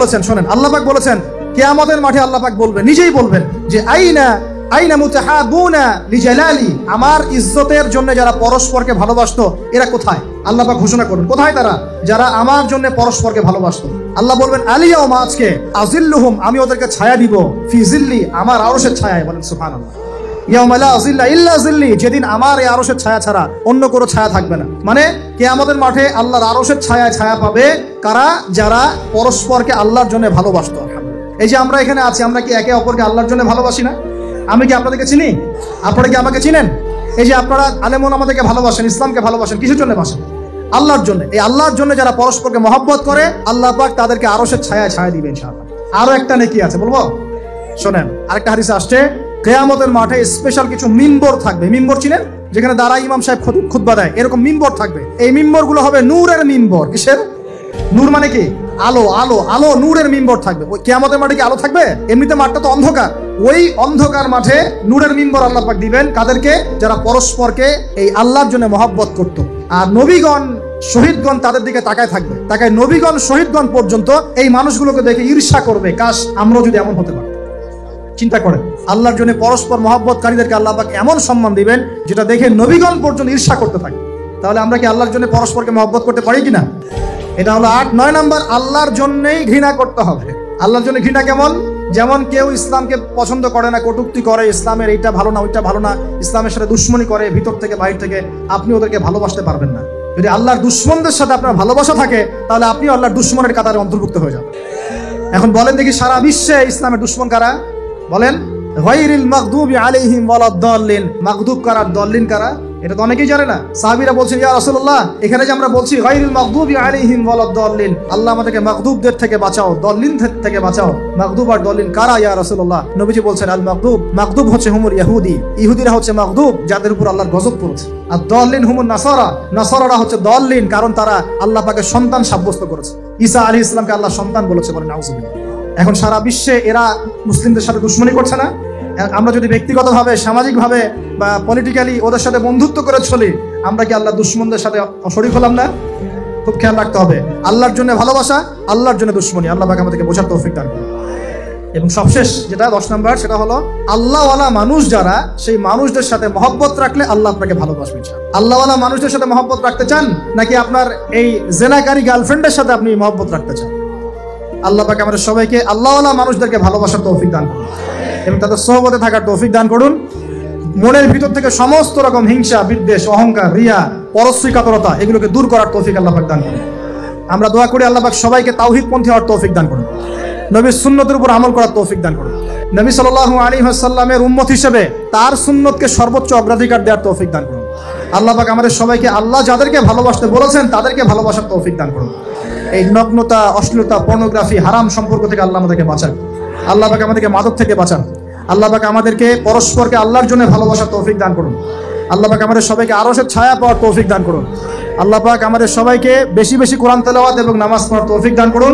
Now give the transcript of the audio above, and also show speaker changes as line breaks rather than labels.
বলেছেন, শোনেন, আল্লাহ পাক বলেছেন কিয়ামতের মাঠে আল্লাহ পাক বলবেন, নিজেই বলবেন যে আইনা আইনা মুতাহাবুনা লিজালালি, আমার ইজ্জতের জন্য যারা পরস্পরকে ভালোবাসতো এরা কোথায়? আল্লাহ পাক ঘোষণা করবেন কোথায় তারা, যারা আমার জন্য পরস্পরকে ভালোবাসতো। আল্লাহ বলবেন আলিয়াউমা, আজকে আযিল্লুহুম, আমি ওদেরকে ছায়া দিব, ফি জিল্লি, আমার আরশের ছায়ায়। বলেন সুবহানাল্লাহ। ইয়াউমা লা জিল্লা ইল্লা জিল্লি, যেদিন আমার এই আরশের ছায়া ছাড়া অন্য কোনো ছায়া থাকবে না। মানে কিয়ামতের মাঠে আল্লাহর আরশের ছায়ায় ছায়া পাবে কারা? যারা পরস্পরকে আল্লাহর জন্য ভালোবাসতো। এই যে আমরা এখানে আছি, আমরা কি একে অপরকে আল্লাহর জন্য ভালোবাসি না? আমি কি আপনাদেরকে চিনি? আপনারা কি আমাকে চিনেন? এই যে আপনারা আলেমন আমাদেরকে ভালোবাসেন, ইসলামকে ভালোবাসেন, কিসের জন্য বাসেন? আল্লাহর জন্য। এই আল্লাহর জন্য যারা পরস্পরকে মহব্বত করে, আল্লাহ পাক তাদেরকে আরশের ছায়ায় ছায়া দিবেন ইনশাআল্লাহ। আরো একটা নেকি আছে, বলবো? শোনেন, আরেকটা হাদিসে আসছে কিয়ামতের মাঠে স্পেশাল কিছু মিম্বর থাকবে। মিম্বর চিনেন? যেখানে দাঁড়ায় ইমাম সাহেব খুতবা দেয়, এরকম মিম্বর থাকবে। এই মিম্বর গুলো হবে নূরের মিম্বর। কিসের? নূর মানে কি? আলো। আলো আলো নূরের মিম্বর থাকবে। ওই কিয়ামতের মাঠে কি আলো থাকবে? এমনিতে মাঠটা তো অন্ধকার। ওই অন্ধকার মাঠে নূরের মিম্বর আল্লাহ পাক দিবেন কাদেরকে? যারা পরস্পরকে এই আল্লাহর জন্য মহব্বত করত। আর নবীগণ, শহীদগণ তাদের দিকে তাকায় থাকবে, তাকায় নবীগণ, শহীদগণ পর্যন্ত এই মানুষগুলোকে দেখে ঈর্ষা করবে, কাশ আমরাও যদি এমন হতে পারি। চিন্তা করেন, আল্লাহর জন্য পরস্পর মহব্বতকারীদেরকে আল্লাহ পাক এমন সম্মান দিবেন যেটা দেখে নবীগণ পর্যন্ত ঈর্ষা করতে থাকে। তাহলে আমরা কি আল্লাহর জন্য পরস্পরকে মহব্বত করতে পারি কিনা? এটা হলো 8। 9 নাম্বার, আল্লাহর জন্যই ঘৃণা করতে হবে। আল্লাহর জন্য ঘৃণা কেমন? যেমন কেউ ইসলামকে পছন্দ করে না, কটূক্তি করে, ইসলামের এইটা ভালো না, ওইটা ভালো না, ইসলামের সাথে দুশ্মনী করে ভিতর থেকে বাইরে থেকে, আপনি ওদেরকে ভালোবাসতে পারবেন না। যদি আল্লাহর দুশ্মনদের সাথে আপনার ভালোবাসা থাকে, তাহলে আপনি আল্লাহর দুশ্মনের কাতারে অন্তর্ভুক্ত হয়ে যাবেন। এখন বলেন দেখি, সারা বিশ্বে ইসলামের দুশ্মন কারা? বলেন। গায়রিল মাগদুবি আলাইহিম ওয়ালাদ-দাল্লিন, মাগদুব কারা, দল্লিন কারা? এটা তো অনেকেই জানে না। সাহাবীরা বলছেন, ইয়া রাসূলুল্লাহ, এখানে যে আমরা বলছি গায়রিল মাগদুবি আলাইহিম ওয়ালাদ-দাল্লিন, আল্লাহ আমাদেরকে মাগদুবদের থেকে বাঁচাও, দল্লিন থেকে বাঁচাও। মাগদুব আর দল্লিন কারা ইয়া রাসূলুল্লাহ? নবীজি বলছেন, আল মাগদুব, মাগদুব হচ্ছে হুমুল ইহুদি, ইহুদিরা হচ্ছে মাগদুব, যাদের উপর আল্লাহর গজব পড়েছে। আর দল্লিন হুমুন নাসারা, নাসারারা হচ্ছে দল্লিন, কারণ তারা আল্লাহ পাকের সন্তান সাব্যস্ত করেছে। ঈসা আলাইহিস সালামকে আল্লাহ সন্তান বলেছে, বলেন নাউযুবিল্লাহ। এখন সারা বিশ্বে এরা মুসলিমদের সাথে দুশ্মনী করছে না? আমরা যদি ব্যক্তিগতভাবে, সামাজিকভাবে বা পলিটিক্যালি ওদের সাথে বন্ধুত্ব করে চলি, আমরা কি আল্লাহ দুশ্মনদের সাথে শরীক হলাম না? খুব খেয়াল রাখতে হবে। আল্লাহর জন্য ভালোবাসা, আল্লাহর জন্য দুশ্মনী, আল্লাহ পাক আমাদেরকে বোঝার তৌফিক দান করুন। এবং সবশেষ যেটা 10 নাম্বার, সেটা হলো আল্লাহওয়ালা মানুষ যারা, সেই মানুষদের সাথে মহব্বত রাখলে আল্লাহ আপনাকে ভালোবাসবেন। আল্লাহওয়ালা মানুষদের সাথে মহব্বত রাখতে চান, নাকি আপনার এই জেনাকারী গার্লফ্রেন্ডের সাথে আপনি মহব্বত রাখতে চান? আল্লাহ পাক আমাদের সবাইকে আল্লাহওয়ালা মানুষদেরকে ভালোবাসার তৌফিক দান করুন এবং তাদের সোহবতে থাকার তৌফিক দান করুন। মনের ভিতর থেকে সমস্ত রকম হিংসা, বিদ্বেষ, অহংকার, রিয়া, পরশ্রীকাতরতা, এগুলোকে দূর করার তৌফিক আল্লাহ পাক দান করুন। আমরা দোয়া করি আল্লাহ পাক সবাইকে তাওহীদপন্থী হওয়ার তৌফিক দান করুন, নবীর সুন্নতের উপর আমল করার তৌফিক দান করুন। নবী সাল্লাল্লাহু আলাইহি ওয়াসাল্লামের উম্মত হিসেবে তার সুন্নতকে সর্বোচ্চ অগ্রাধিকার দেওয়ার তৌফিক দান করুন। আল্লাহ পাক আমাদের সবাইকে আল্লাহ যাদেরকে ভালোবাসতে বলেছেন তাদেরকে ভালোবাসার তৌফিক দান করুন। এই নগ্নতা, অশ্লীলতা, পর্নোগ্রাফি, হারাম সম্পর্ক থেকে আল্লাহ আমাদেরকে বাঁচান। আল্লাহ পাক আমাদেরকে মাদক থেকে বাঁচান। আল্লাহ পাক আমাদেরকে পরস্পরকে আল্লাহর জন্য ভালোবাসার তৌফিক দান করুন। আল্লাহ পাক আমাদের সবাইকে আরশের ছায়া পাওয়ার তৌফিক দান করুন। আল্লাহ পাক আমাদের সবাইকে বেশি বেশি কোরআন তেলাওয়াত এবং নামাজ পড়ার তৌফিক দান করুন।